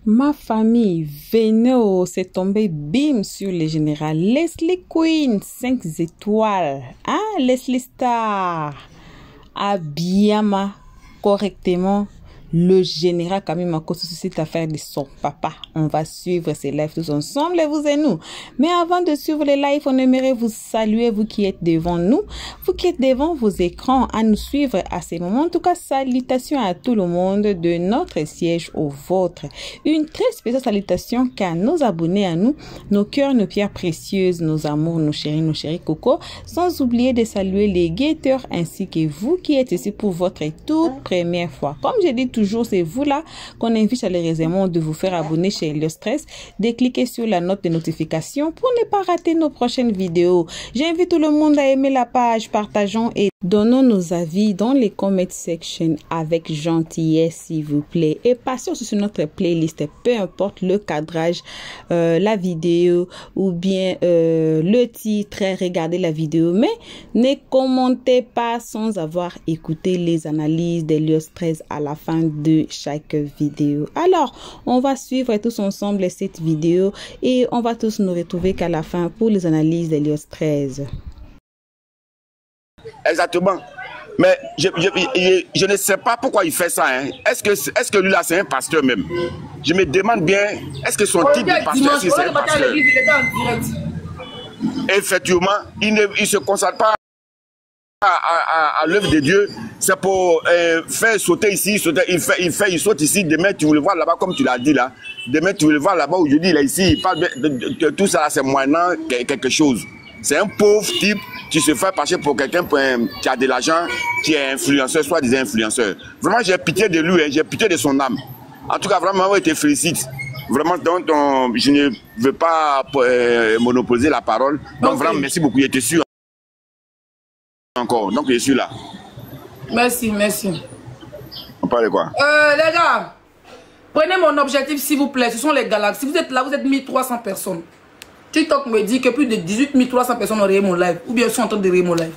Ma famille, venez, c'est tombé bim sur le général Leslie Queen, 5 étoiles. Hein, Leslie Star, à Biama, correctement. Le général Camille Mako suscite affaire de son papa. On va suivre ces lives tous ensemble, vous et nous. Mais avant de suivre les lives, on aimerait vous saluer, vous qui êtes devant nous, vous qui êtes devant vos écrans, à nous suivre à ces moments. En tout cas, salutations à tout le monde de notre siège au vôtre. Une très spéciale salutation qu'à nos abonnés à nous, nos cœurs, nos pierres précieuses, nos amours, nos chéris coco, sans oublier de saluer les guetteurs ainsi que vous qui êtes ici pour votre toute première fois. Comme j'ai dit toujours, c'est vous là qu'on invite chaleureusement de vous faire abonner chez Helios Stress, de cliquer sur la note de notification pour ne pas rater nos prochaines vidéos. J'invite tout le monde à aimer la page, partageons et donnons nos avis dans les comment section avec gentillesse s'il vous plaît. Et passons sur notre playlist, peu importe le cadrage, la vidéo ou bien le titre, regardez la vidéo, mais ne commentez pas sans avoir écouté les analyses d'Helios Stress à la fin de chaque vidéo. Alors, on va suivre tous ensemble cette vidéo et on va tous nous retrouver qu'à la fin pour les analyses d'Helios 13. Exactement. Mais je ne sais pas pourquoi il fait ça. Hein. Est-ce que lui là c'est un pasteur même? Je me demande bien, est-ce que son type de pasteur c'est un pasteur? Effectivement, il ne se consacre pas à l'œuvre de Dieu. C'est pour faire sauter ici, il saute ici. Demain tu veux le voir là-bas comme tu l'as dit là. Demain tu veux le voir là-bas aujourd'hui là ici. Il parle de tout ça, c'est moyennant quelque chose. C'est un pauvre type qui se fait passer pour quelqu'un qui a de l'argent, qui est influenceur, soit des influenceurs. Vraiment, j'ai pitié de lui, hein, j'ai pitié de son âme. En tout cas, vraiment, je te félicite. Vraiment, donc, je ne veux pas monopoliser la parole. Donc, okay. Vraiment, merci beaucoup. J'étais sûr encore. Donc, je suis là. Merci, merci. On parle de quoi? Les gars, prenez mon objectif, s'il vous plaît. Ce sont les galaxies. Vous êtes là, vous êtes 1300 personnes. TikTok me dit que plus de 18 300 personnes ont regardé mon live. Ou bien sont en train de regarder mon live.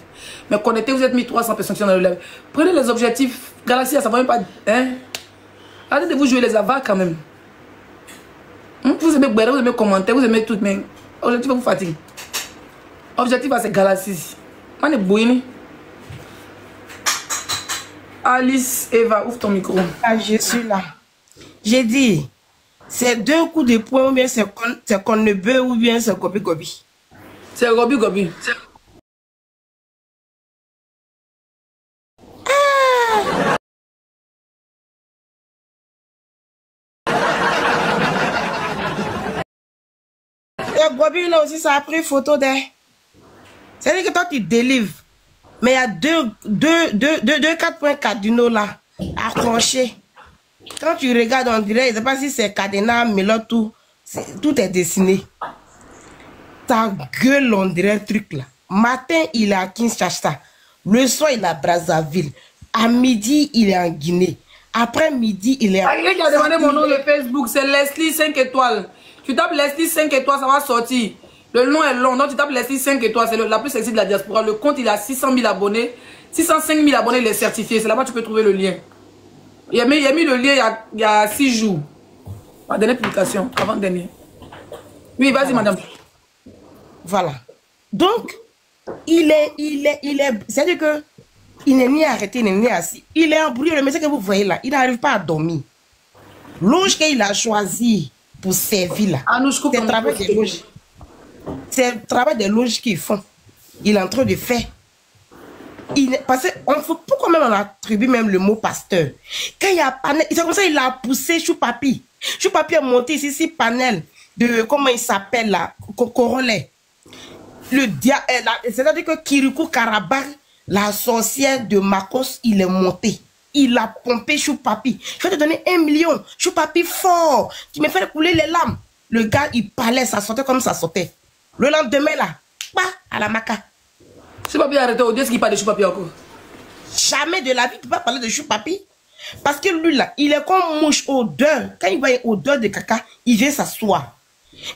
Mais connectez, vous êtes 1300 personnes qui sont dans le live. Prenez les objectifs. Galaxy, ça va même pas... Hein? Arrêtez de vous jouer les avares quand même. Vous aimez Béret, vous aimez commenter, vous aimez tout. Mais objectif vous fatigue. Objectif, c'est Galaxy. On est bouillie. Alice, Eva, ouvre ton micro. Ah, je suis là. J'ai dit... C'est deux coups de poing ou bien c'est qu'on ne veut ou bien c'est gobi-gobi. C'est gobi-gobi. Et gobi là aussi ça a pris photo d'elle. C'est-à-dire que toi tu délivres. Mais il y a deux 4.4 du nom là, accrochés. Quand tu regardes, on dirait, je ne sais pas si c'est cadenas, mais là, tout est dessiné. Ta gueule, on dirait le truc là. Matin, il est à Kinshasa. Le soir, il est à Brazzaville. À midi, il est en Guinée. Après midi, il est à... Quelqu'un qui a demandé mon nom de Facebook, c'est Leslie 5 étoiles. Tu tapes Leslie 5 étoiles, ça va sortir. Le nom est long, donc tu tapes Leslie 5 étoiles, c'est la plus sexy de la diaspora. Le compte, il a 600 000 abonnés. 605 000 abonnés, il est certifié. C'est là-bas que tu peux trouver le lien. Il a mis le lien il y a 6 jours. Ma dernière publication, avant-dernière. Oui, vas-y, madame. Voilà. Donc, il est, c'est-à-dire que il n'est ni arrêté, ni assis. Il est embrouillé. Le monsieur que vous voyez là, il n'arrive pas à dormir. L'ouge qu'il a choisi pour servir là, c'est le travail des loges. C'est le travail des loges qu'ils font. Il est en train de faire. Parce que pourquoi même on attribue même le mot pasteur? Quand il y a panel, c'est comme ça il a poussé Choupapi. Choupapi a monté ici panel de comment il s'appelle là, Corolet. C'est-à-dire que Kirikou Karabakh, la sorcière de Makos, il est monté. Il a pompé Choupapi. Je vais te donner 1 million. Choupapi fort. Tu me fais couler les larmes. Le gars il parlait, ça sortait comme ça sortait. Le lendemain là, pas à la maca. Choupapi a arrêté au Dieu, ce qui parle de Choupapi encore. Jamais de la vie, tu ne peux pas parler de Choupapi. Parce que lui là, il est comme mouche odeur. Quand il voit une odeur de caca, il vient s'asseoir.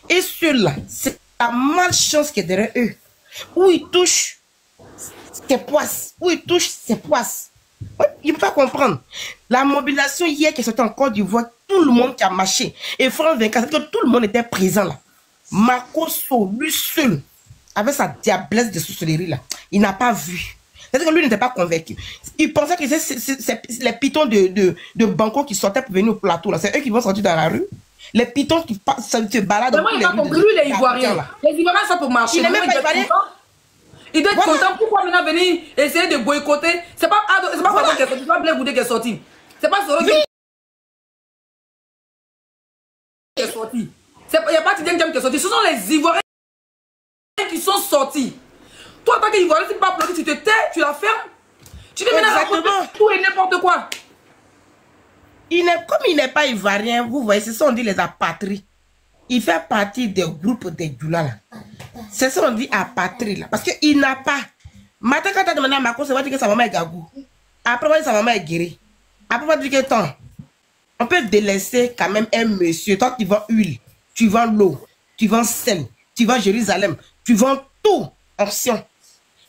Et ceux-là, c'est la malchance qui est derrière eux. Où ils touchent ses poisses. Où ils touchent ses poisses. Il ne peut pas comprendre. La mobilisation hier qui est sortie en Côte d'Ivoire, tout le monde qui a marché. Et France 24, que tout le monde était présent là. Makosso, lui seul, avec sa diablesse de sorcellerie là, il n'a pas vu. C'est-à-dire que lui n'était pas convaincu. Il pensait que c'est les pitons de Banco qui sortaient pour venir au plateau là. C'est eux qui vont sortir dans la rue. Les pitons qui se baladent dans les rues. Lui, les Ivoiriens. Les Ivoiriens sont pour marcher. Il n'est même pas Ivoirien. Il doit être content. Pourquoi maintenant venir essayer de boycotter? C'est pas Fabien qui est sorti, c'est pas Blaise Goudé qui est sorti. C'est pas Soro qui est sorti. Il n'y a pas Tidien qui est sorti. Ce sont les Ivoiriens qui sont sortis. Toi, en tant qu'Ivoirien, tu ne peux pas applaudir, tu te tais, tu la fermes. Tu viens maintenant raconter tout et n'importe quoi. Comme il n'est pas Ivoirien, vous voyez, c'est ça on dit les apatries. Il fait partie des groupes des Djoula là. C'est ça on dit apatrie là. Parce qu'il n'a pas. Maintenant, quand tu as demandé à Marco, ça va dire que sa maman est gagou. Après, on va dire que sa maman est guérie. Après, on va dire que tant. On peut délaisser quand même un monsieur. Toi, tu vends huile, tu vends l'eau, tu vends sel, tu vends Jérusalem, tu vends tout en Sion.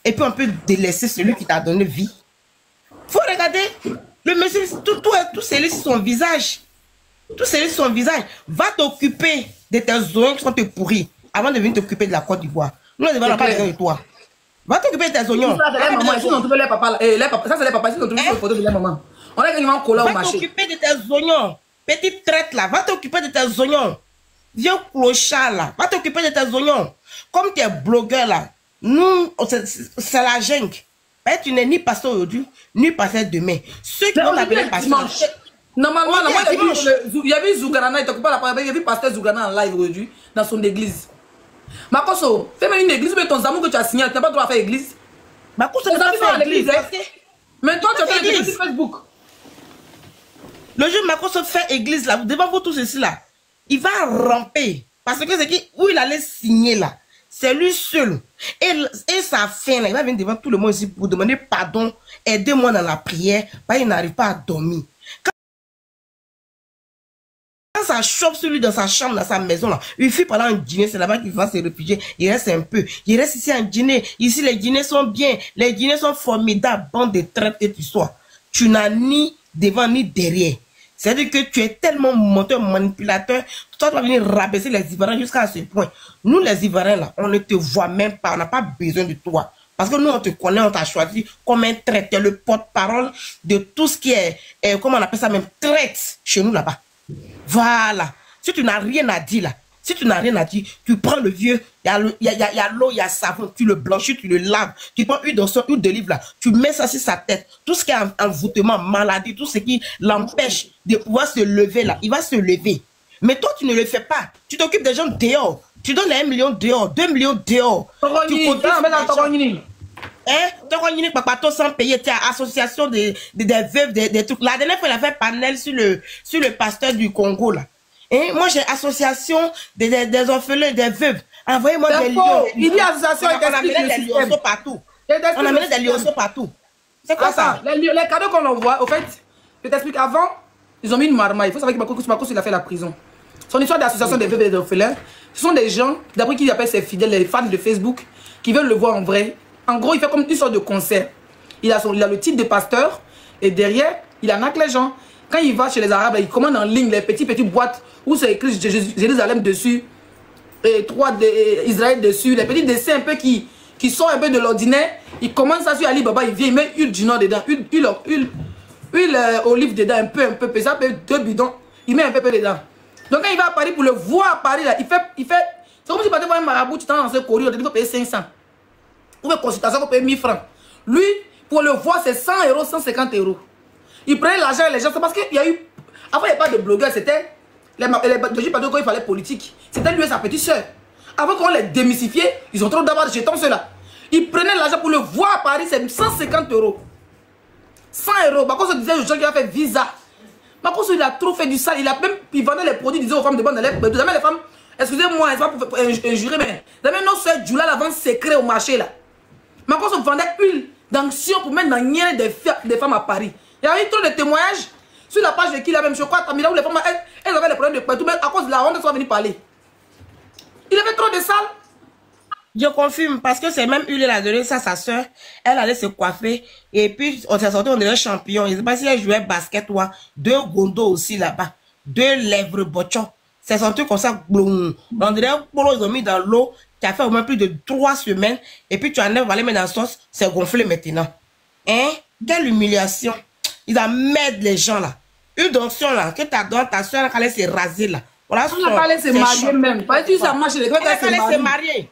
Et puis, on peut délaisser celui qui t'a donné vie. Faut regarder. Le monsieur, tout c'est sur son visage. Tout c'est sur son visage. Va t'occuper de tes oignons qui sont te pourris avant de venir t'occuper de la Côte d'Ivoire. Nous, on ne devons pas besoin de toi. Va t'occuper de tes oignons. Ça, c'est les papas. Ça, c'est les papas. Ils ont trouvé une photo de la maman. On a gagné un cola au marché. Va t'occuper de tes oignons. Petite traite là. Va t'occuper de tes oignons. Viens clochard là. Va t'occuper de tes oignons. Comme tu es blogueur là. Nous, c'est la jungle. Tu n'es ni pasteur aujourd'hui, ni pasteur demain. Ceux qui vont t'appeler pasteur. Normalement, il y a vu Zougarana, il t'occupe pas la parole. Il y a vu pasteur Zougarana en live aujourd'hui, dans son église. Makosso, fais-moi une église, mais ton amour que tu as signé, tu n'as pas le droit à faire église. Makosso, tu as fait l'église. Mais toi, tu as fait l'église sur Facebook. Le jour Makosso fait église là, devant vous tous ici là, il va ramper. Parce que c'est qui, où il allait signer là. C'est lui seul. Et sa fin, là, il va venir devant tout le monde ici pour demander pardon. Aidez-moi dans la prière. Parce qu'il n'arrive pas à dormir. Quand ça chope sur lui dans sa chambre, dans sa maison, là, il fuit pendant un dîner, c'est là-bas qu'il va se réfugier. Il reste un peu. Il reste ici un dîner. Ici, les dîners sont bien. Les dîners sont formidables. Bande de traite que tu sois. Tu n'as ni devant ni derrière. C'est-à-dire que tu es tellement menteur, manipulateur, toi tu vas venir rabaisser les Ivoiriens jusqu'à ce point. Nous les Ivoiriens là, on ne te voit même pas, on n'a pas besoin de toi. Parce que nous on te connaît, on t'a choisi comme un traître, le porte-parole de tout ce qui est, comment on appelle ça même, traite chez nous là-bas. Voilà. Si tu n'as rien à dire là, si tu n'as rien à dire, tu prends le vieux, il y a l'eau, il y a savon, tu le blanchis, tu le laves, tu prends une d'olive là, tu mets ça sur sa tête. Tout ce qui est envoûtement, maladie, tout ce qui l'empêche de pouvoir se lever là, il va se lever. Mais toi, tu ne le fais pas. Tu t'occupes des gens dehors. Tu donnes 1 million dehors, 2 millions dehors. Tu continues. Hein? Papa, sans payer, tu as association des veuves, des trucs. La dernière fois, il a fait panel sur le pasteur du Congo là. Et moi, j'ai association des orphelins, des veuves. Envoyez-moi des lions. Il dit association, on amène des lionceaux partout. On amène des lionceaux partout. C'est quoi ça? Les cadeaux qu'on envoie, au fait, je t'explique, avant, ils ont mis une marmaille. Il faut savoir que Marcos, il a fait la prison. Son histoire d'association des veuves et des orphelins, ce sont des gens, d'après qui appellent ses fidèles, les fans de Facebook, qui veulent le voir en vrai. En gros, il fait comme une sorte de concert. Il a le titre de pasteur, et derrière, il arnaque les gens. Quand il va chez les Arabes, il commande en ligne les petites boîtes où c'est écrit Jérusalem dessus, et Israël dessus, les petits dessins un peu qui sortent un peu de l'ordinaire. Il commande ça sur Alibaba, il vient, il met huile du Nord dedans, huile olive dedans, un peu, ça peut 2 bidons, il met un peu dedans. Donc quand il va à Paris, pour le voir à Paris, là, il fait c'est comme si tu partais voir un marabout, tu t'en dans ce courrier, il faut payer 500. Ou une consultation, il faut payer 1000 francs. Lui, pour le voir, c'est 100 €, 150 €. Il prenait l'argent et les gens, c'est parce qu'il y a eu... Avant, il n'y avait pas de blogueurs, c'était... Les quand il fallait politique. C'était lui et sa petite soeur. Avant qu'on les démystifiait, ils ont trop d'avoir de jetons, ceux-là. Ils prenaient l'argent pour le voir à Paris, c'est 150 €. 100 €. Par contre, on disait aux gens qui ont fait visa. Par contre, il a trop fait du sale. Il vendait les produits, il disait aux femmes de bonne élève. Jamais les femmes, excusez-moi, c'est pas pour injurer, mais jamais nos soeurs Djoula la vente secret au marché là. Par contre, on vendait huile d'anxion pour mettre dans le des femmes à Paris. Il y a eu trop de témoignages sur la page de qui la même chose. Quoi, Tamila, où les femmes, elles avaient des problèmes de partout, mais à cause de la honte, elles sont venues parler. Il avait trop de sale. Je confirme, parce que c'est même huile, elle a donné ça à sa soeur. Elle allait se coiffer. Et puis, on s'est sorti, on était champion. Je ne sais pas si elle jouait basket ou 2 gondos aussi là-bas. 2 lèvres botchon. C'est un truc comme ça. Bloum. On dirait qu'ils ont mis dans l'eau. Tu as fait au moins plus de 3 semaines. Et puis tu enlèves, on va les mettre dans la sauce. C'est gonflé maintenant. Hein? Quelle humiliation. Ils emmerdent les gens là. Une donction là, que ta donne, ta soeur, elle s'est rasée là. Voilà, on n'a pas laissé se marier même. Pas du tout, ça marche. Elle a se marier.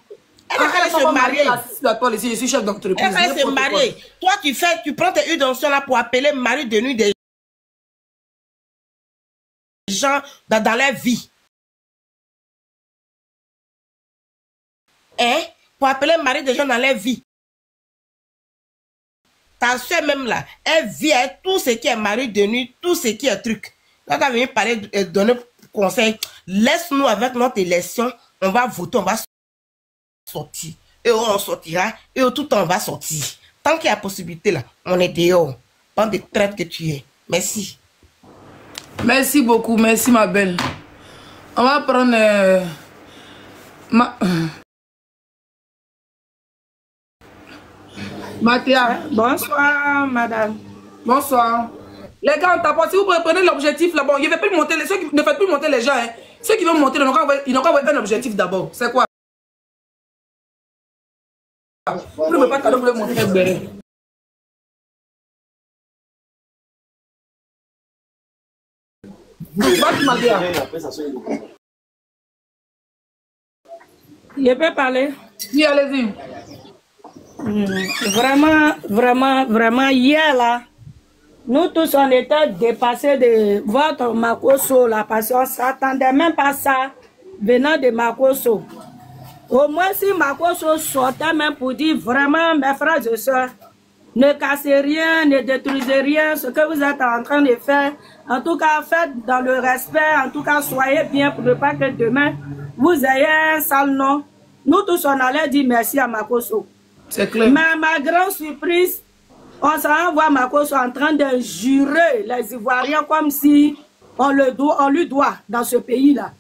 Elle a se marier. Je suis chef d'entreprise. Elle a se marier. Toi, tu prends tes udoncions là pour appeler mari de nuit des gens dans leur vie. Hein? Pour appeler mari des gens dans leur vie. Ta soeur même là, elle vit avec tout ce qui est mari de nuit, tout ce qui est truc. Quand tu as venu parler, donner conseil, laisse-nous avec notre élection, on va voter, on va sortir. Et on sortira, et tout on va sortir. Tant qu'il y a possibilité là, on est dehors. Bande de traite que tu es. Merci. Merci beaucoup, merci ma belle. On va prendre Mathéa. Bonsoir, madame. Bonsoir. Les gars, on t'apporte. Si vous prenez l'objectif là, bon, il ne fait plus monter les, ceux qui ne font plus monter les gens. Hein. Ceux qui veulent monter, ils n'ont qu'à avoir un objectif d'abord. C'est quoi? Vous ne pouvez pas t'aller vous monter avec Béré. Je peux parler? Oui, allez-y. Vraiment, hier là, nous tous on était dépassés de votre Makosso là, parce qu'on ne s'attendait même pas à ça venant de Makosso. Au moins si Makosso sortait même pour dire vraiment, mes frères et sœurs, ne cassez rien, ne détruisez rien, ce que vous êtes en train de faire. En tout cas, faites dans le respect, en tout cas, soyez bien pour ne pas que demain, vous ayez un sale nom. Nous tous, on allait dire merci à Makosso. C'est clair. Mais ma grande surprise, on s'en voit Makosso en train de jurer les Ivoiriens comme si on lui doit dans ce pays-là.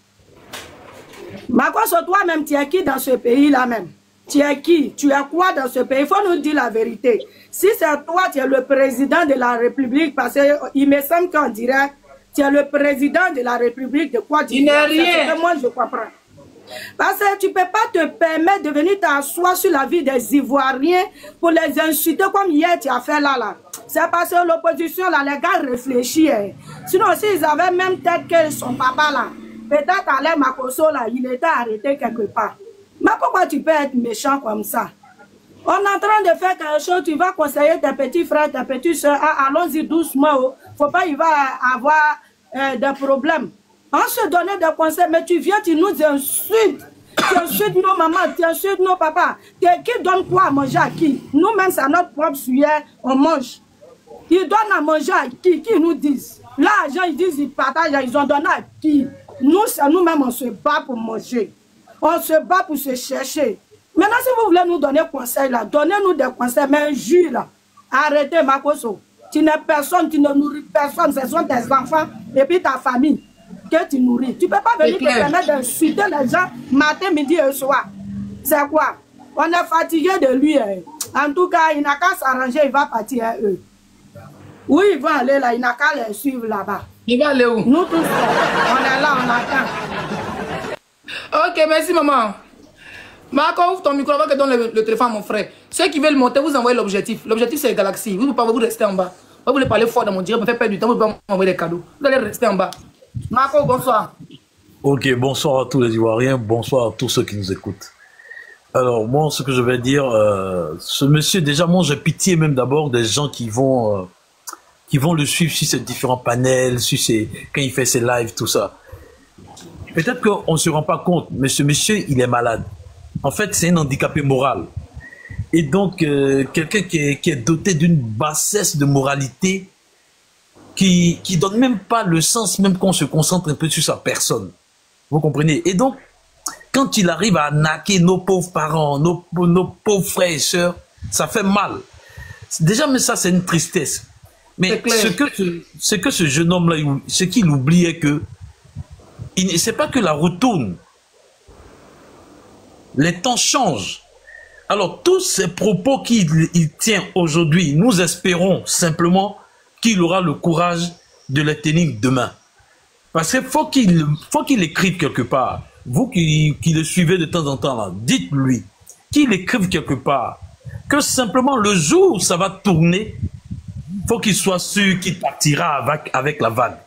Makosso, toi-même, tu es qui dans ce pays-là même? Tu es qui? Tu es quoi dans ce pays? Il faut nous dire la vérité. Si c'est toi, tu es le président de la République, parce qu'il me semble qu'on dirait, tu es le président de la République de quoi tu n'es rien. C'est que moi, je comprends. Parce que tu ne peux pas te permettre de venir t'asseoir sur la vie des Ivoiriens pour les insulter comme hier tu as fait là. C'est parce que l'opposition, là, les gars réfléchissent. Sinon, s'ils avaient même tête que son papa là, peut-être à l'air Makosso là, il était arrêté quelque part. Mais pourquoi tu peux être méchant comme ça? On est en train de faire quelque chose, tu vas conseiller tes petits frères, tes petites soeurs, allons-y doucement. Il ne faut pas, il va avoir des problèmes. On se donnait des conseils, mais tu viens, tu nous insultes. Tu insultes nos mamans, tu insultes nos papas. Qui donne quoi à manger à qui? Nous-mêmes, c'est notre propre sujet, on mange. Ils donnent à manger à qui nous disent? Là, les gens, ils disent, ils partagent, ils ont donné à qui? Nous, c'est nous-mêmes, on se bat pour manger. On se bat pour se chercher. Maintenant, si vous voulez nous donner conseil là, donnez-nous des conseils, mais un jus là. Arrêtez, Makosso. Tu n'es personne, tu ne nourris personne, ce sont tes enfants et puis ta famille que tu nourris. Tu ne peux pas venir te permettre d'insulter les gens matin, midi et soir. C'est quoi? On est fatigué de lui. Hein. En tout cas, il n'a qu'à s'arranger, il va partir à eux. Oui, il va aller là, il n'a qu'à les suivre là-bas. Il va aller où? Nous tous, on est là, on attend. Ok, merci maman. Marco, ouvre ton micro, on va donne le téléphone à mon frère. Ceux qui veulent monter, vous envoyez l'objectif. L'objectif, c'est Galaxy. Vous ne pouvez pas vous rester en bas. Vous voulez parler fort dans mon direct, me faire perdre du temps, vous pouvez m'envoyer des cadeaux. Vous allez rester en bas. Marco, bonsoir. Ok, bonsoir à tous les Ivoiriens, bonsoir à tous ceux qui nous écoutent. Alors, moi, ce que je vais dire, ce monsieur, déjà, moi, j'ai pitié même d'abord des gens qui vont le suivre sur ces différents panels, quand il fait ses lives, tout ça. Peut-être qu'on ne se rend pas compte, mais ce monsieur, il est malade. En fait, c'est un handicapé moral. Et donc, quelqu'un qui est doté d'une bassesse de moralité qui donne même pas le sens, même qu'on se concentre un peu sur sa personne. Vous comprenez? Et donc, quand il arrive à arnaquer nos pauvres parents, nos pauvres frères et sœurs, ça fait mal. Déjà, mais ça, c'est une tristesse. Mais ce que ce jeune homme-là, ce qu'il oubliait que, c'est pas que la roue tourne. Les temps changent. Alors, tous ces propos qu'il tient aujourd'hui, nous espérons simplement qu'il aura le courage de les tenir demain. Parce qu'il faut qu'il écrive quelque part. Vous qui le suivez de temps en temps, là, dites-lui qu'il écrive quelque part. Que simplement le jour où ça va tourner, faut qu'il soit sûr qu'il partira avec la vague.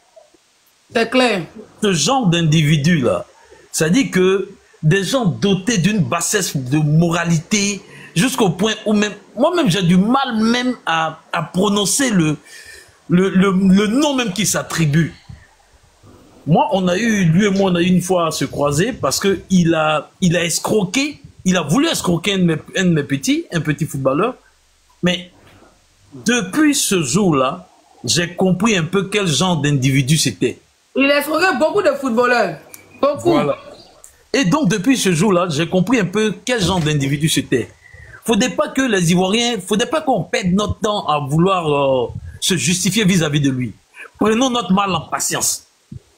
C'est clair. Ce genre d'individu-là, ça dit que des gens dotés d'une bassesse de moralité, jusqu'au point où même, moi-même j'ai du mal même à prononcer le nom même qui s'attribue. Moi, lui et moi, on a eu une fois à se croiser parce que il a escroqué, il a voulu escroquer un de mes petits, un petit footballeur. Mais depuis ce jour-là, j'ai compris un peu quel genre d'individu c'était. Il a escroqué beaucoup de footballeurs. Beaucoup. Voilà. Et donc, depuis ce jour-là, j'ai compris un peu quel genre d'individu c'était. Faudrait pas que les Ivoiriens, faudrait pas qu'on perde notre temps à vouloir se justifier vis-à-vis de lui. Prenons notre mal en patience.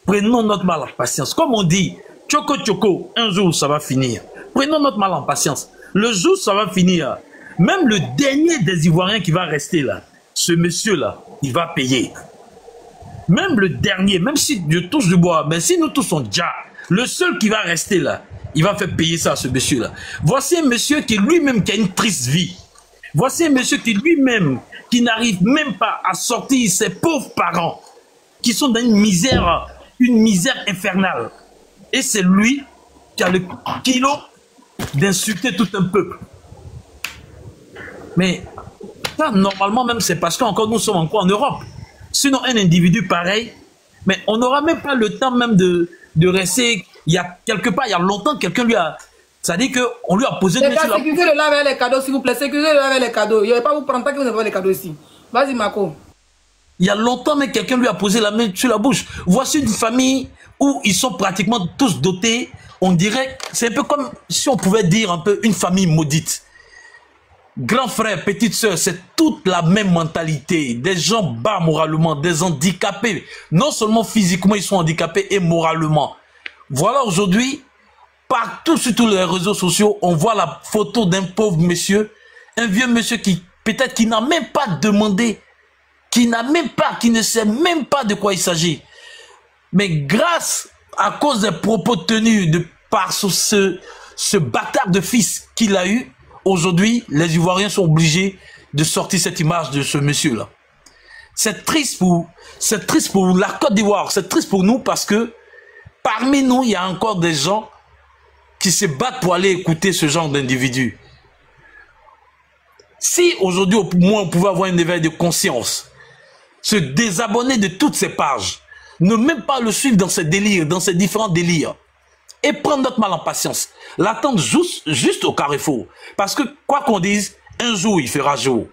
Prenons notre mal en patience. Comme on dit, Tchoko Tchoko, un jour ça va finir. Prenons notre mal en patience. Le jour ça va finir. Même le dernier des Ivoiriens qui va rester là, ce monsieur-là, il va payer. Même le dernier, même si Dieu touche du bois, mais si nous tous sommes déjà, le seul qui va rester là, il va faire payer ça à ce monsieur-là. Voici un monsieur qui lui-même qui a une triste vie. Voici un monsieur qui lui-même, qui n'arrive même pas à sortir ses pauvres parents, qui sont dans une misère infernale. Et c'est lui qui a le kilo d'insulter tout un peuple. Mais ça, normalement même, c'est parce qu'encore nous sommes encore en Europe. Sinon, un individu pareil, mais on n'aura même pas le temps même de rester. Il y a quelque part, il y a longtemps, quelqu'un lui a... C'est-à-dire qu'on lui a posé... Les gars, sécurisez-le là avec les cadeaux, s'il vous plaît. Sécurisez-le là avec les cadeaux. Il ne va pas vous prendre tant que vous n'avez pas les cadeaux ici. Vas-y, Marco. Il y a longtemps, mais quelqu'un lui a posé la main sur la bouche. Voici une famille où ils sont pratiquement tous dotés. On dirait, c'est un peu comme si on pouvait dire un peu une famille maudite. Grand frère, petite sœur, c'est toute la même mentalité. Des gens bas moralement, des handicapés. Non seulement physiquement, ils sont handicapés et moralement. Voilà aujourd'hui, partout sur tous les réseaux sociaux, on voit la photo d'un pauvre monsieur, un vieux monsieur qui, peut-être, qui n'a même pas demandé, qui ne sait même pas de quoi il s'agit. Mais grâce, à cause des propos tenus par ce bâtard de fils qu'il a eu, aujourd'hui, les Ivoiriens sont obligés de sortir cette image de ce monsieur-là. C'est triste pour la Côte d'Ivoire, c'est triste pour nous parce que parmi nous, il y a encore des gens qui se battent pour aller écouter ce genre d'individus. Si aujourd'hui, au moins, on pouvait avoir un éveil de conscience, se désabonner de toutes ces pages, ne même pas le suivre dans ses délires, dans ses différents délires, et prendre notre mal en patience, l'attendre juste au carrefour. Parce que, quoi qu'on dise, un jour, il fera jour.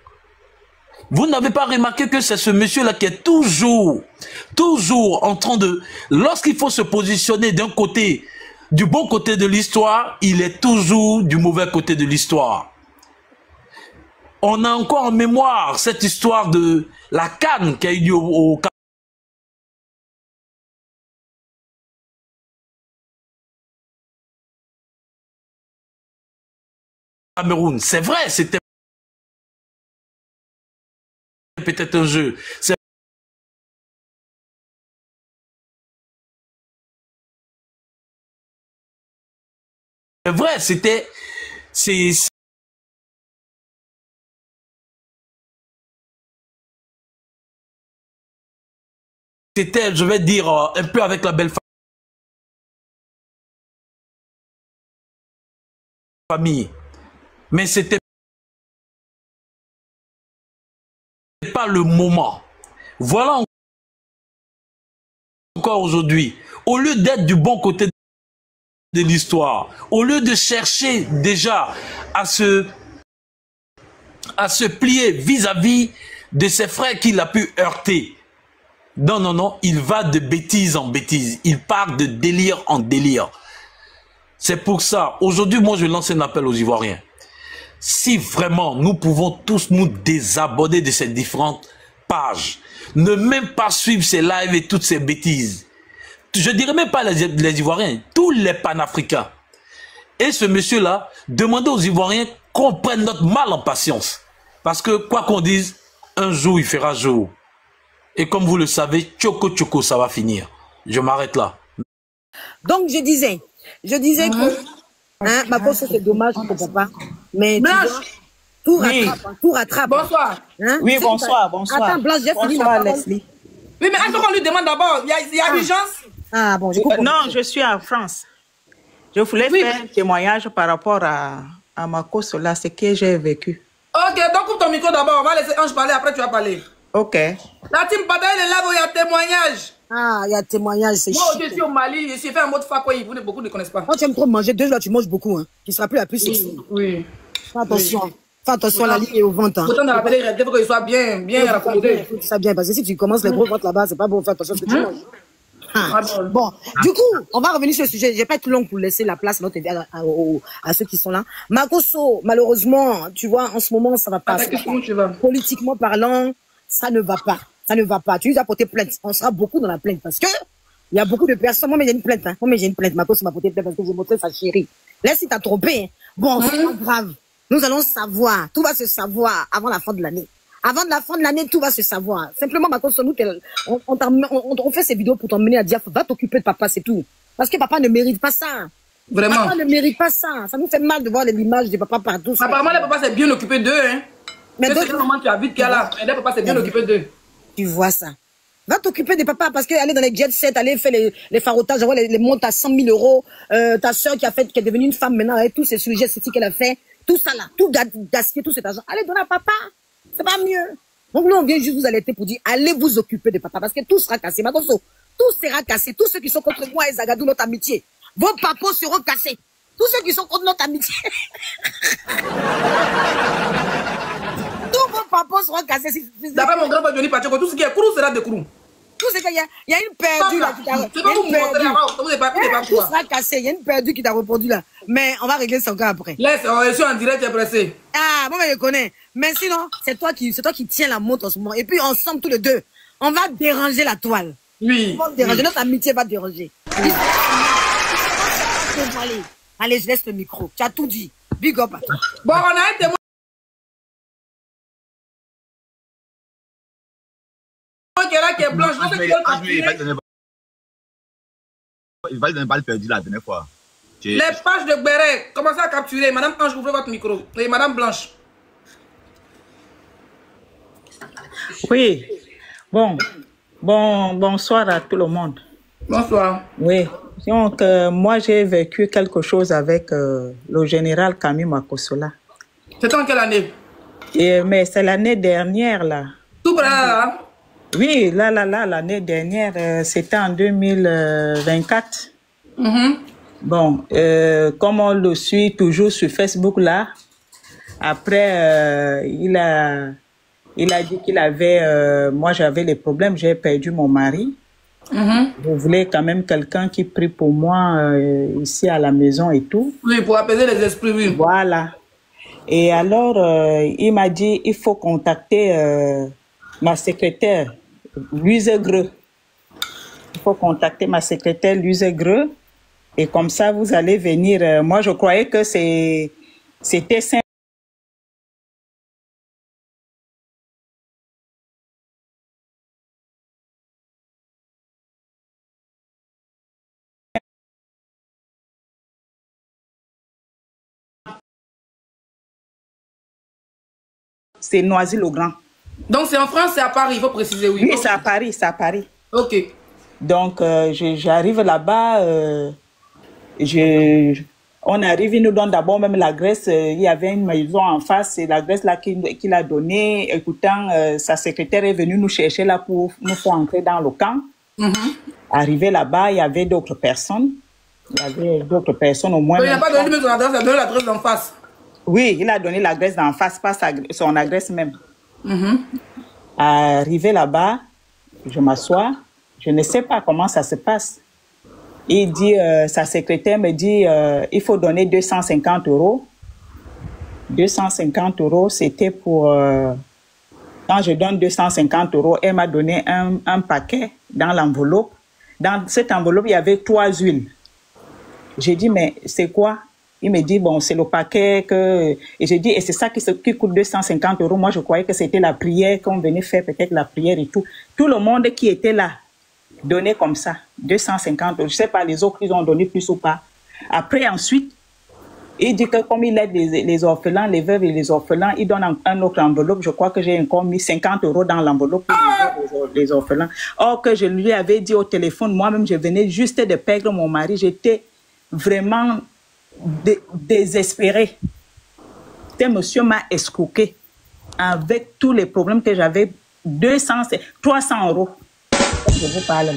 Vous n'avez pas remarqué que c'est ce monsieur-là qui est toujours en train de... Lorsqu'il faut se positionner d'un côté, du bon côté de l'histoire, il est toujours du mauvais côté de l'histoire. On a encore en mémoire cette histoire de la CAN qui a eu lieu au Cameroun. C'est vrai, c'était peut-être un jeu. C'est vrai, c'était... C'était, je vais dire, un peu avec la belle famille. Mais c'était pas le moment. Voilà encore aujourd'hui. Au lieu d'être du bon côté de l'histoire, au lieu de chercher déjà à se plier vis-à-vis de ses frères qu'il a pu heurter. Non, non, non, il va de bêtise en bêtise. Il part de délire en délire. C'est pour ça, aujourd'hui, moi, je lance un appel aux Ivoiriens. Si vraiment nous pouvons tous nous désabonner de ces différentes pages, ne même pas suivre ces lives et toutes ces bêtises. Je dirais même pas les Ivoiriens, tous les panafricains. Et ce monsieur-là, demandez aux Ivoiriens qu'on prenne notre mal en patience. Parce que quoi qu'on dise, un jour il fera jour. Et comme vous le savez, Tchoko Tchoko, ça va finir. Je m'arrête là. Donc, je disais que, hein, Makoso, c'est dommage pour papa, mais tout rattrape, tout rattrape. Bonsoir. Hein? Oui, bonsoir. Attends, Blanche, j'ai fini ma parole. Leslie. Oui, mais attends qu'on lui demande d'abord. Il y a urgence. Ah bon, je comprends. Non, je suis en France. Je voulais faire un témoignage par rapport à Makoso, là, ce que j'ai vécu. Ok, donc coupe ton micro d'abord. On va laisser Ange parler, après tu vas parler. Ok. La team Pada, elle est là où il y a témoignage. Ah, il y a témoignage, c'est Moi, chiant. je suis au Mali, je suis fait un mot de Fakoi, beaucoup ne connaissent pas. Quand tu aimes trop manger, 2 jours, tu manges beaucoup, hein. Tu ne seras plus la plus sexy. Oui. Fais attention. Fais attention, la ligne est au ventre. Hein. Autant dans la télé, il faut qu'il soit bien raconté. Ça bien, parce que si tu commences les gros ventres là-bas, c'est pas bon. Fais attention à ce que tu manges. Ah. Bon, du coup, on va revenir sur le sujet. Je vais pas être long pour laisser la place à ceux qui sont là. Makoso, malheureusement, tu vois, en ce moment, ça va pas. Politiquement parlant, ça ne va pas. Ça ne va pas. Tu lui as porté plainte. On sera beaucoup dans la plainte parce que il y a beaucoup de personnes. Moi, mais j'ai une plainte. Hein. Moi, mais j'ai une plainte. Makoso m'a porté plainte parce que j'ai montré sa chérie. Là, si t'as trompé, hein. Bon, c'est pas grave. Nous allons savoir. Tout va se savoir avant la fin de l'année. Avant la fin de l'année, tout va se savoir. Simplement, Makoso, nous, on fait ces vidéos pour t'emmener à dire, va t'occuper de papa, c'est tout. Parce que papa ne mérite pas ça. Vraiment. Papa ne mérite pas ça. Ça nous fait mal de voir l'image de papa partout. Apparemment, le papa s'est bien occupé d'eux, hein. Mais c'est le moment tu as vu qu'il y a là. Et le papa s'est bien occupé d'eux. Tu vois ça. Va t'occuper des papas parce qu'aller dans les jet set, aller faire les farotages, avoir les montes à 100 000 euros, ta soeur qui est devenue une femme maintenant avec tous ces sujets qu'elle a fait, tout ça là, tout gaspiller tout cet argent. Allez donner à papa. C'est pas mieux. Donc nous, on vient juste vous alerter pour dire, allez vous occuper de papa, parce que tout sera cassé. Makoso, tout sera cassé. Tous ceux qui sont contre moi et Zagadou, notre amitié, vos papas seront cassés. Tous ceux qui sont contre notre amitié. Tous vos papas seront cassés. D'après mon grand-père Johnny Pacheco, tout ce qui est Kourou sera de Kourou. Tout ce qu'il y a une perdue là qui t'a tout sera cassé. Il y a une perdue qui t'a répondu là. Mais on va régler ça encore après. Laisse, je suis en direct, tu es pressé. Ah, moi, je connais. Mais sinon, c'est toi qui tiens la montre en ce moment. Et puis, ensemble, tous les deux, on va déranger la toile. Oui. On va déranger. Notre amitié va déranger. Allez, je laisse le micro. Tu as tout dit. Big up à toi. Bon, on a un témoin qui est là, qui est blanche. Il va donner balle perdue la dernière fois. Les pages de Béret, commencez à capturer. Madame Ange, ouvrez votre micro. Et Madame Blanche. Oui. Bonsoir à tout le monde. Bonsoir. Oui. Donc, moi, j'ai vécu quelque chose avec le général Camille Makosola. C'était en quelle année? Mais c'est l'année dernière, là. Tout près là? Oui, l'année dernière, c'était en 2024. Bon, comme on le suit toujours sur Facebook, là, après, il a dit qu'il avait... moi, j'avais les problèmes, j'ai perdu mon mari. Je voulais quand même quelqu'un qui prie pour moi ici à la maison et tout. Oui, pour apaiser les esprits, oui. Voilà. Et alors, il m'a dit, il faut contacter ma secrétaire, Louise Greux. Il faut contacter ma secrétaire, Louise Greux. Et comme ça, vous allez venir. Moi, je croyais que c'était simple. C'est Noisy-le-Grand. Donc, c'est en France, c'est à Paris, il faut préciser, oui. Oui, c'est à Paris, c'est à Paris. Ok. Donc, j'arrive là-bas, on arrive, il nous donne d'abord même l'adresse, il y avait une maison en face, c'est l'adresse là qu'il a donnée. Écoutant, sa secrétaire est venue nous chercher là pour nous faire entrer dans le camp. Arrivé là-bas, il y avait d'autres personnes. Il y avait d'autres personnes au moins. Il n'a pas donné son adresse, il a donné l'adresse d'en face. Oui, il a donné l'adresse d'en face, pas son adresse même. Arrivé là-bas, je m'assois, je ne sais pas comment ça se passe. Il dit, sa secrétaire me dit, il faut donner 250 €. 250 €, c'était pour... quand je donne 250 €, elle m'a donné un paquet dans l'enveloppe. Dans cette enveloppe, il y avait 3 huiles. J'ai dit, mais c'est quoi? Il me dit, bon, c'est le paquet que... Et j'ai dit, et c'est ça qui coûte 250 €. Moi, je croyais que c'était la prière, qu'on venait faire peut-être la prière et tout. Tout le monde qui était là, donné comme ça, 250 €. Je ne sais pas les autres, ils ont donné plus ou pas. Après, ensuite, il dit que comme il aide les orphelins, les veuves et les orphelins, il donne un autre enveloppe. Je crois que j'ai encore mis 50 € dans l'enveloppe pour les orphelins. Or que je lui avais dit au téléphone, moi-même, je venais juste de perdre mon mari. J'étais vraiment désespérée. Ce monsieur m'a escroqué avec tous les problèmes que j'avais. 300 €. Je vous parle là.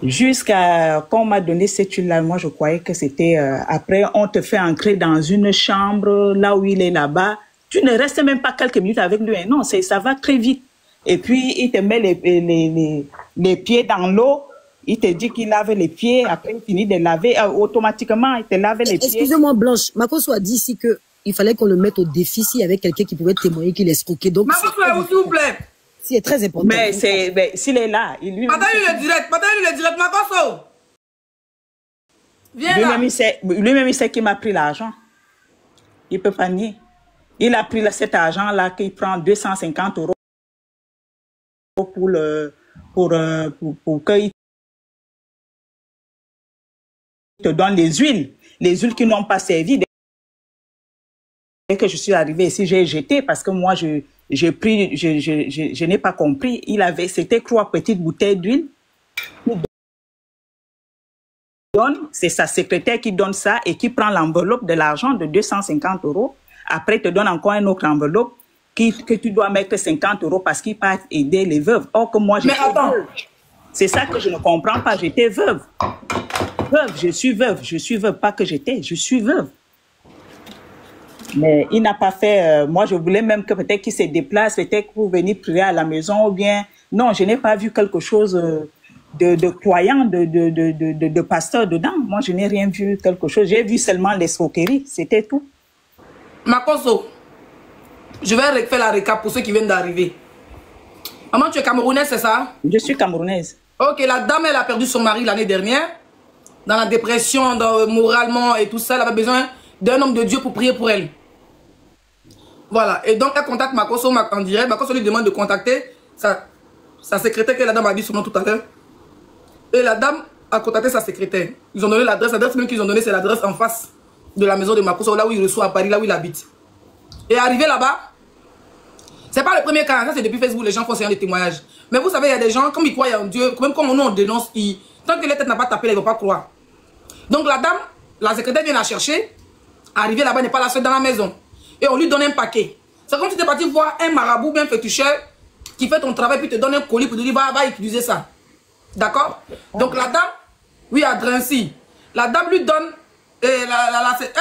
Jusqu'à quand on m'a donné cette tuile-là, moi je croyais que c'était après on te fait entrer dans une chambre là où il est là-bas. Tu ne restes même pas quelques minutes avec lui. Hein. Non, ça va très vite. Et puis il te met les pieds dans l'eau. Il te dit qu'il lave les pieds. Après il finit de laver automatiquement. Il te lave les pieds. Excusez-moi Blanche, Makoso a dit ici que il fallait qu'on le mette au défi s'il y avait quelqu'un qui pouvait témoigner qu'il escroquait. Donc s'il vous plaît. C'est très important. Mais s'il est là, il lui. Madame, le direct, Makoso. Viens là. Lui-même, il sait qu'il m'a pris l'argent. Il peut pas nier. Il a pris cet argent-là, qu'il prend 250 € pour qu'il te donne les huiles qui n'ont pas servi. Dès que je suis arrivée ici, j'ai jeté parce que moi, je n'ai pas compris. C'était 3 petites bouteilles d'huile. C'est sa secrétaire qui donne ça et qui prend l'enveloppe de l'argent de 250 €. Après, il te donne encore une autre enveloppe que tu dois mettre 50 € parce qu'il peut aider les veuves. Or que moi, j'étais veuve. C'est ça que je ne comprends pas. J'étais veuve. Je suis veuve. Pas que je suis veuve. Mais il n'a pas fait... moi, je voulais même que peut-être qu'il se déplace, peut-être pour venir prier à la maison ou bien... Non, je n'ai pas vu quelque chose de croyant, de pasteur dedans. Moi, je n'ai rien vu quelque chose. J'ai vu seulement l'escroquerie. C'était tout. Makoso, je vais faire la récap pour ceux qui viennent d'arriver. Maman, tu es camerounaise, c'est ça? Je suis camerounaise. Ok, la dame, elle a perdu son mari l'année dernière. Dans la dépression, moralement et tout ça, elle avait besoin d'un homme de Dieu pour prier pour elle. Voilà, et donc elle contacte Makoso en direct. Makoso lui demande de contacter sa secrétaire, que la dame a dit son nom tout à l'heure. Et la dame a contacté sa secrétaire. Ils ont donné l'adresse même qu'ils ont donnée, c'est l'adresse en face de la maison de Makoso, là où il reçoit à Paris, là où il habite. Et arrivé là-bas, c'est pas le premier cas, ça c'est depuis Facebook, les gens font ce genre de témoignages. Mais vous savez, il y a des gens, comme ils croient en Dieu, même comme nous on dénonce, tant que les têtes n'a pas tapé, ils ne vont pas croire. Donc la dame, la secrétaire vient la chercher, arrivé là-bas, n'est pas la seule dans la maison. Et on lui donne un paquet. C'est comme si tu es parti voir un marabout bien féticheur qui fait ton travail, puis te donne un colis pour te dire, va utiliser ça. D'accord? Donc la dame, oui, à Drancy, la dame lui donne, elle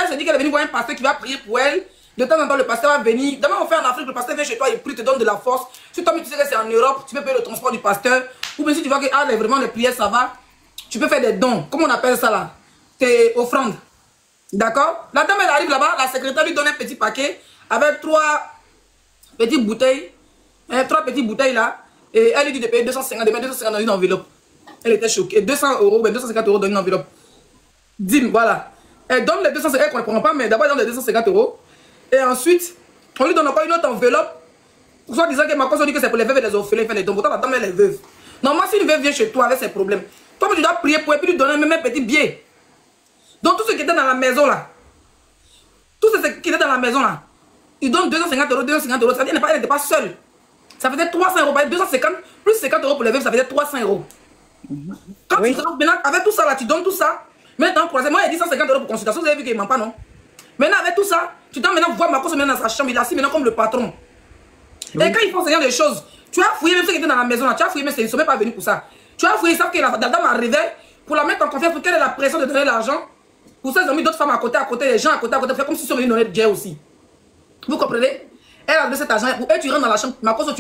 se dit qu'elle est venue voir un pasteur qui va prier pour elle. De temps en temps, le pasteur va venir. Demain, on fait en Afrique, le pasteur vient chez toi, il prie, te donne de la force. Si toi, tu sais que c'est en Europe, tu peux payer le transport du pasteur. Ou bien si tu vois que vraiment les prières, ça va, tu peux faire des dons. Comment on appelle ça là? Tes offrandes. D'accord? La dame, elle arrive là-bas, la secrétaire lui donne un petit paquet avec 3 petites bouteilles. 3 petites bouteilles là. Et elle lui dit de payer 250, de mettre 250 dans une enveloppe. Elle était choquée. 200 €, 250 € dans une enveloppe. Dim, voilà. Elle donne les 250, elle ne comprend pas, mais d'abord elle donne les 250 €. Et ensuite, on lui donne encore une autre enveloppe. Soit disant que Makoso dit que c'est pour les veuves et les orphelins, faire les dons. Pourtant, la dame, elle est veuve. Normalement, si une veuve vient chez toi avec ses problèmes, toi, tu dois prier pour elle, puis lui donner même un petit billet. Donc, tout ce qui était dans la maison là, il donne 250 €, 250 €. Ça veut dire qu'elle n'était pas seule. Ça faisait 300 €. 250 plus 50 € pour les veuves, ça faisait 300 €. Quand tu rentres maintenant, avec tout ça là, tu donnes tout ça. Maintenant, moi, il a dit 150 € pour consultation. Vous avez vu qu'il ne ment pas, non? Maintenant, avec tout ça, tu dois maintenant voir Makoso dans sa chambre. Il est assis maintenant comme le patron. Oui. Et quand ils font ce genre de choses, tu as fouillé même ceux qui étaient dans la maison là. Tu as fouillé, mais ils ne sont même pas venus pour ça. Tu as fouillé, ils savent que la dame arrivait pour la mettre en confiance, pour qu'elle ait la pression de donner l'argent. Pour ça, ils ont mis d'autres femmes à côté, les gens à côté, comme s'ils sont venus donner de guerre aussi. Vous comprenez? Elle a donné cet argent. Pour elle, tu rentres dans la chambre. Makoso,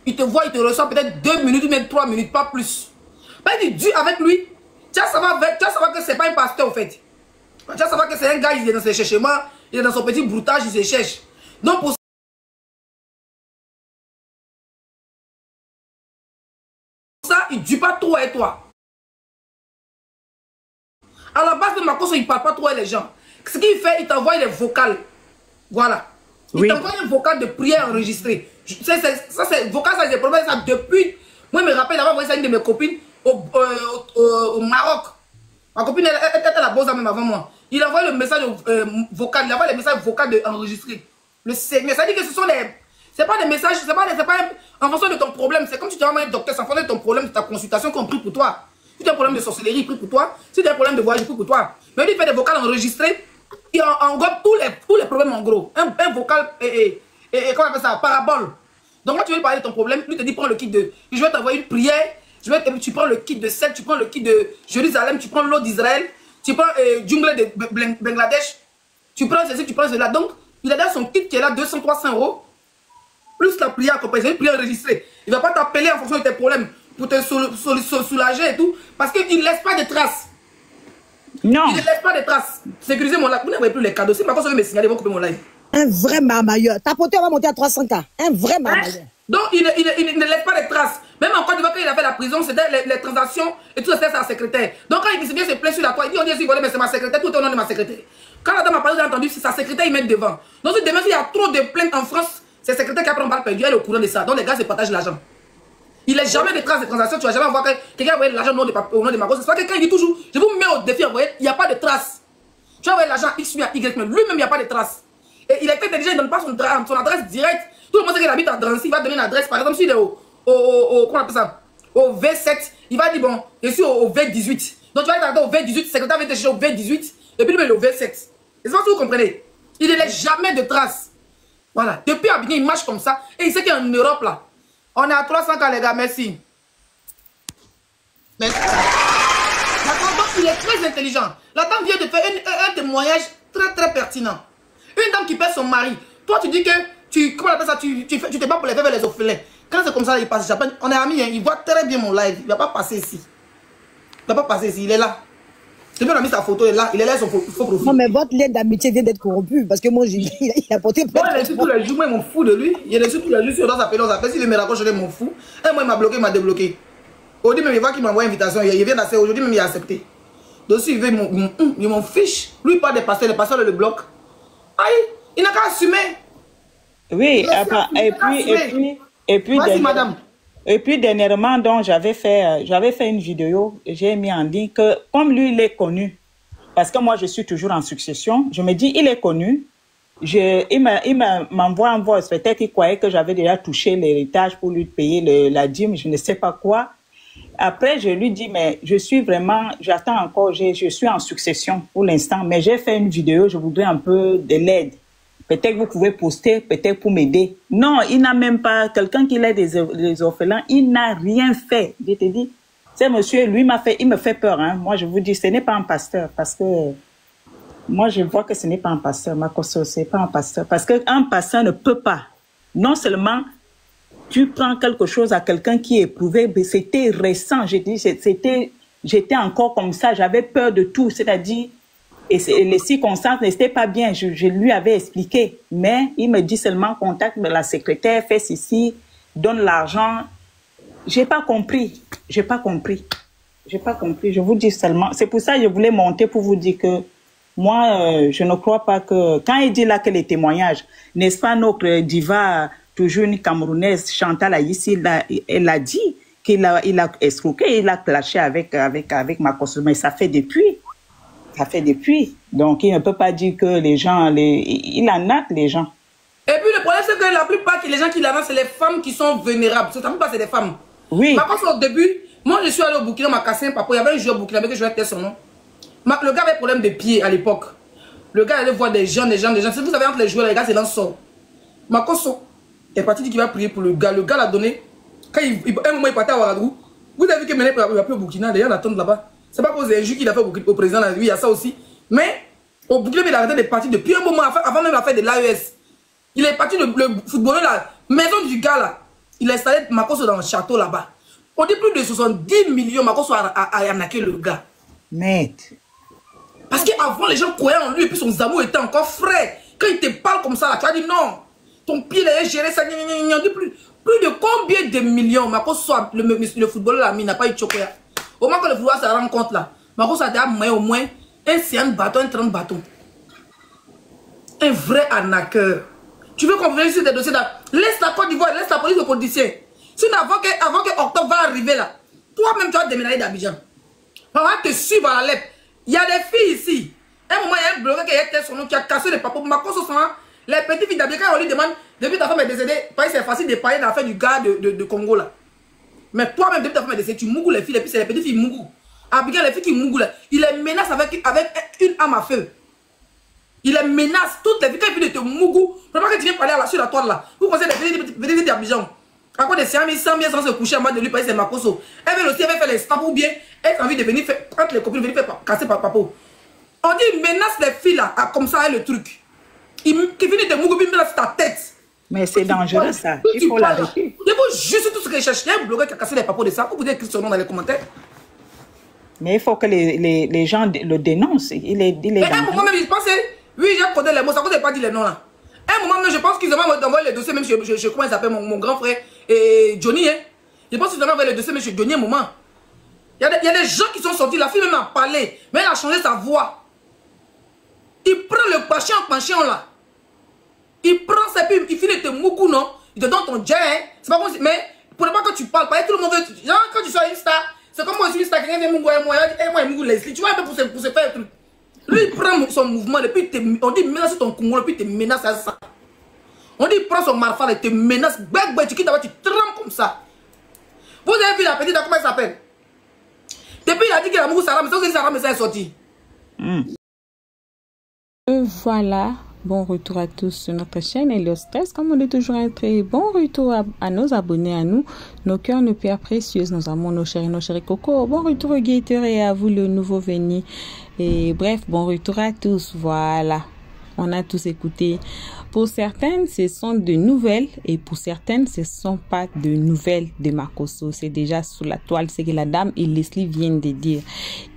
il te voit, il te reçoit peut-être 2 minutes ou même 3 minutes, pas plus. Il dit, avec lui, tu vas savoir que ce n'est pas un pasteur, en fait. Tu vas savoir que c'est un gars, il est dans ses cherchements, il est dans son petit broutage, il se cherche. Donc, pour ça, il ne dit pas toi et toi. À la base de Makoso, il ne parle pas trop les gens. Ce qu'il fait, il t'envoie les vocales. Voilà. Il t'envoie un vocal de prière enregistré. Ça, c'est vocal, ça, c'est des problèmes. Ça, depuis Moi, je me rappelle d'avoir envoyé ça à une de mes copines au Maroc. Ma copine, elle était la bosse même avant moi. Il a envoyé le message vocal, il a envoyé les messages vocaux enregistrés. Le Seigneur, ça dit que ce sont des... C'est pas des messages, c'est pas en fonction de ton problème. C'est comme si tu as envoyé un docteur, c'est en fonction de ton problème, de ta consultation qu'on prie pour toi. Si tu as un problème de sorcellerie, il prie pour toi. Si tu as un problème de voyage, il prie pour toi. Mais lui, il fait des vocaux enregistrés. Il englobe tous les problèmes en gros. Un vocal et comment on appelle ça, parabole. Donc, quand tu veux parler de ton problème, lui te dit prends le kit de... Je vais t'envoyer une prière. Tu prends le kit de sel, tu prends le kit de Jérusalem, tu prends l'eau d'Israël, tu prends jungle de Bangladesh, tu prends ceci, tu prends cela. Donc, il a dans son kit qui est là, 200-300 €, plus la prière accompagnée, une prière enregistrée. Il ne va pas t'appeler en fonction de tes problèmes pour te soulager et tout, parce qu'il ne laisse pas de traces. Non. Il ne laisse pas de traces. Sécurisez mon live. Vous n'avez plus les cadeaux. Si par contre, vous me signaler, vous coupez mon live. Un vrai marmailleur. Ta potée va monter à 300K. Un vrai marmailleur. Donc, il ne laisse pas de traces. Même en Côte d'Ivoire, quand il a fait la prison, c'était les transactions et tout ça, c'était sa secrétaire. Donc, quand il vient se plaint sur la toile, il dit on dit si mais c'est ma secrétaire, tout est au nom de ma secrétaire. Quand la dame a parlé, j'ai entendu, c'est sa secrétaire, il met devant. Donc, demain, s'il y a trop de plaintes en France, c'est la secrétaire qui a pris un balle perdu, elle est au courant de ça. Donc, les gars se partagent l'argent. Il ne laisse jamais de traces de transactions. Tu ne vas jamais voir quelqu'un envoyer l'argent au nom de ma cause. C'est pas quelqu'un qui dit toujours, je vous mets au défi, vous voyez, il n'y a pas de traces. Tu vas envoyer l'argent X, Y, mais lui-même, il n'y a pas de traces. Et il est intelligent, il ne donne pas son adresse directe. Tout le monde sait qu'il habite à Drancy, il va donner une adresse. Par exemple, s'il est comment on appelle ça, au V7, il va dire bon, je suis au V18. Donc tu vas être au V18, le secrétaire va te chercher au V18, et puis lui, il est au V7. Et c'est pas si vous comprenez. Il ne laisse jamais de traces. Voilà. Depuis Abidjan, il marche comme ça. Et il sait qu'en Europe, là, on est à 300 cas, les gars, merci. Merci. D'accord, donc il est très intelligent. La dame vient de faire un témoignage très très pertinent. Une dame qui perd son mari. Toi, tu dis que comment on appelle ça, tu te bats pour les veuves et les orphelins. Quand c'est comme ça, il passe. On est amis, hein, il voit très bien mon live. Il ne va pas passer ici. Il ne va pas passer ici, il est là. C'est bien, on a mis sa photo, il est là, il est là son faux profil. Non, mais votre lien d'amitié vient d'être corrompu parce que moi, il a porté plein de... Moi, il est sur tous les jours, moi, il m'en fout de lui. Il est sur tous les jours, sur dans sa pédance. Après, s'il me raccroche, je m'en fous. Et moi, il m'a bloqué, il m'a débloqué. Aujourd'hui, même, il voit qu'il m'envoie une invitation. Il vient d'asser. Aujourd'hui, même, il a accepté. Donc, s'il veut, il m'en fiche. Lui, il parle des pasteurs, les pasteurs le bloquent. Aïe, il n'a qu'à assumer. Oui, et puis, voici, madame. Et puis dernièrement, donc j'avais fait une vidéo, j'ai mis en ligne que comme lui il est connu, parce que moi je suis toujours en succession, je me dis il est connu, il m'envoie un voice, peut-être qu'il croyait que j'avais déjà touché l'héritage pour lui payer la dîme, je ne sais pas quoi. Après je lui dis mais je suis vraiment, j'attends encore, je suis en succession pour l'instant, mais j'ai fait une vidéo, je voudrais un peu de l'aide. Peut-être que vous pouvez poster, peut-être pour m'aider. Non, il n'a même pas, quelqu'un qui aide des orphelins, il n'a rien fait. Je te dis, ce monsieur, lui, il me fait peur. Hein. Moi, je vous dis, ce n'est pas un pasteur. Parce que moi, je vois que ce n'est pas un pasteur. Makosso, ce n'est pas un pasteur. Parce qu'un pasteur ne peut pas. Non seulement, tu prends quelque chose à quelqu'un qui est éprouvé, mais c'était récent. Je dis, j'étais encore comme ça. J'avais peur de tout. C'est-à-dire, et les circonstances n'étaient pas bien, je lui avais expliqué, mais il me dit seulement contacte la secrétaire, fais ceci, donne l'argent. J'ai pas compris, je vous dis seulement, c'est pour ça que je voulais monter pour vous dire que moi, je ne crois pas que, quand il dit là que les témoignages, n'est-ce pas notre diva, toujours une Camerounaise, Chantal Aïssi, elle a dit qu'il a escroqué, il a clashé avec Makosso, mais ça fait depuis. Donc, il ne peut pas dire que les gens, il arnaque les gens. Et puis, le problème, c'est que la plupart des gens qui l'arnaquent, c'est les femmes qui sont vulnérables. Ça ne peut pas, c'est des femmes. Oui. Par contre, au début, moi, je suis allé au Burkina, m'a cassé un papa. Il y avait un joueur burkinabé que je vais taire son nom. Le gars avait un problème de pied à l'époque. Le gars allait voir des gens. Si vous savez, entre les joueurs, les gars, c'est dans sort. Makosso est parti dire qu'il va prier pour le gars. Le gars l'a donné. Quand un moment, il partait à Ouagadougou. Vous avez vu que maintenant, il va plus au Burkina. Les gens l'attendent là-bas. C'est pas pour les injures qu'il a fait au président, lui, il y a ça aussi. Mais au Burkina, il a arrêté de partir depuis un moment, avant même la fête de l'AES. Il est parti, le footballeur, la maison du gars là. Il a installé Makosso dans le château là-bas. On dit plus de 70 millions, Makosso a arnaqué le gars. Merde. Parce qu'avant, les gens croyaient en lui, et puis son amour était encore frais. Quand il te parle comme ça, là, tu vas dire non. Ton pied, il a géré ça, on dit plus de combien de millions Makosso, le footballeur là, il n'a pas eu de chocolat. Au moment que le footballeur se rend compte là, Makosso a déjà au moins un 50 bâtons, un 30 bâtons. Un vrai arnaqueur. Tu veux qu'on vienne sur des dossiers là? Laisse la Côte d'Ivoire, laisse la police de politiciens. Sinon, avant que octobre va arriver là, toi-même, tu vas déménager d'Abidjan. On va te suivre à la lettre. Il y a des filles ici. À un moment, il y a un bloqué qui a été son nom, qui a cassé les papas. Les petites filles d'Abidjan, on lui demande, depuis ta femme est décédée, c'est facile de parler dans l'affaire du gars de Congo là. Mais toi-même, depuis ta femme est décédée, tu mougou les filles, et puis c'est les petites filles mougou. Abidjan, les filles qui mougou là, il les menace avec une arme à feu. Il les menace, toutes les filles, quand ils te mougou, je ne sais pas que tu viens parler sur la toile là. Vous pensez des filles d'Abidjan. À quoi de 100 000 sans se coucher en bas de lui, parce que c'est Makoso. Elle veut aussi, elle veut faire les stamps ou bien, elle a envie de venir faire, entre les copines, venir faire casser par papo. On dit, menace les filles là, comme ça, le truc. Qui finit de mougou, il menace ta tête. Mais c'est dangereux ça, il faut l'arrêter. Il faut juste tout ce que je cherche. Il y a un blogueur qui a cassé les papos de ça. Vous pouvez écrire son nom dans les commentaires. Mais il faut que les gens le dénoncent. Il est mais à un moment même, je pensais, oui, j'ai codé les mots, ça ne pas dit les noms là. À un moment même, je pense qu'ils ont envoyé le dossier, même je comment il s'appelle, mon grand frère, et Johnny. Hein. Je pense qu'ils ont envoyé le dossier, même chez Johnny, un moment. Il y a des gens qui sont sortis, la fille même a parlé, mais elle a changé sa voix. Il prend le penchant là. Il prend ça, puis il finit de te mougou, non? Il te donne ton jet, hein? C'est pas bon, mais pour ne pas que tu parles, tout le monde veut. Genre, quand tu sois une star, c'est comme moi, je suis une star, quelqu'un vient mougou, moi, il mougou Leslie. Tu vois un peu pour se faire un truc. Lui, il prend son mouvement, et puis on dit menace ton Congo, et puis il te menace à ça. On dit il prend son marfal et te menace, tu quittes d'abord, tu trembles comme ça. Vous avez vu la petite, comment elle s'appelle? Depuis, il a dit qu'il a mougou Sarah, mais c'est aussi Sarah, mais ça est sorti. Voilà. Bon retour à tous sur notre chaîne Hello Stress. Comme on dit toujours, un très bon retour à nos abonnés, à nous, nos cœurs, nos pierres précieuses, nos amours, nos chéris cocos. Bon retour aux guetteurs et à vous le nouveau venu. Et bref, bon retour à tous. Voilà. On a tous écouté. Pour certaines, ce sont de nouvelles et pour certaines, ce ne sont pas de nouvelles de Makoso. C'est déjà sous la toile, c'est que la dame et Leslie viennent de dire.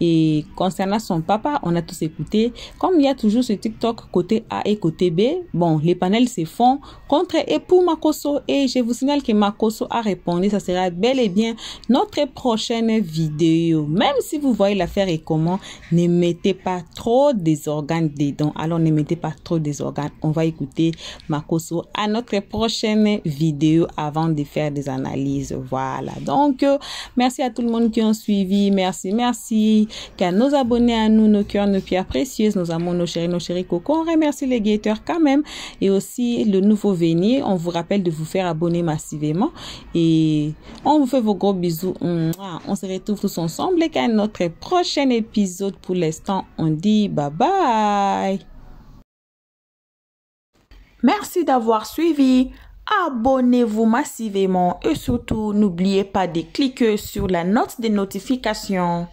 Et concernant son papa, on a tous écouté. Comme il y a toujours ce TikTok côté A et côté B, bon, les panels se font contre et pour Makoso. Et je vous signale que Makoso a répondu. Ça sera bel et bien notre prochaine vidéo. Même si vous voyez l'affaire et comment, ne mettez pas trop des organes dedans. Alors ne mettez pas trop des organes. On va écouter Makoso à notre prochaine vidéo avant de faire des analyses. Voilà. Donc, merci à tout le monde qui ont suivi. Merci. Qu'à nos abonnés, à nous, nos cœurs, nos pierres précieuses, nos amours, nos chéris cocos. On remercie les guetteurs quand même. Et aussi le nouveau venu. On vous rappelle de vous faire abonner massivement. Et on vous fait vos gros bisous. On se retrouve tous ensemble. Et qu'à notre prochain épisode, pour l'instant, on dit bye bye. Merci d'avoir suivi. Abonnez-vous massivement et surtout n'oubliez pas de cliquer sur la note de notification.